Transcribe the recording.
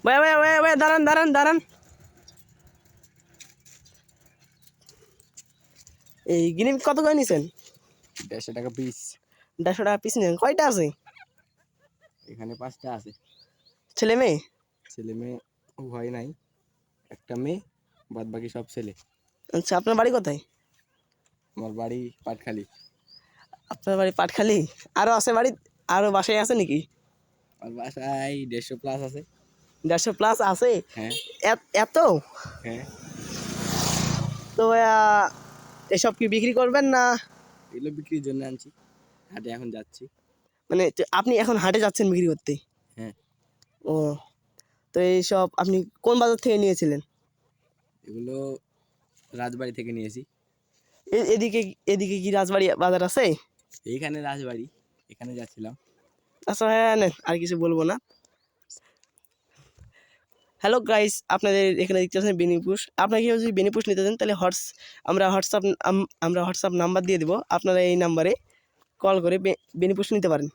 ভাই ভাই ভাই ভাই দাঁড়ান দাঁড়ান দাঁড়ান। এই গিনি কত করে নিছেন? 150 টাকা পিস। 150 টাকা পিস নেন। কয়টা আছে? এখানে 5টা আছে। ছেলে মেয়ে? ছেলে মেয়ে ভয় নাই, একটা মেয়ে, বাদ বাকি সব ছেলে। আচ্ছা, আপনার বাড়ি কোথায়? আমার বাড়ি পাটখালি। আপনার বাড়ি পাটখালি? আরো আছে বাড়ি? আরো বাসায় আছে নাকি? আমার বাসায় 150 প্লাস আছে। 150 প্লাস আছে? হ্যাঁ এত? হ্যাঁ। তো এসব কি বিক্রি করবেন না? এগুলো বিক্রির জন্য আনছি, হাটে এখন যাচ্ছি। মানে আপনি এখন হাটে যাচ্ছেন বিক্রি করতে? হ্যাঁ। ও, তো এইসব আপনি কোন বাজার থেকে নিয়েছিলেন? এগুলো রাজবাড়ি থেকে নিয়েছি। এদিকে এদিকে কি রাজবাড়ি বাজার আছে? এইখানে রাজবাড়ি, এখানে যাচ্ছিলাম। আচ্ছা হ্যাঁ, নেন, আর কিছু বলবো না। হ্যালো গাইস, আপনাদের এখানে দেখতে পাচ্ছেন বেনিপুষ। আপনারা কেউ যদি বেনিপুষ নিতে চান তাহলে আমরা হোয়াটসঅ্যাপ নাম্বার দিয়ে দেবো, আপনারা এই নাম্বারে কল করে বেনিপুষ নিতে পারেন।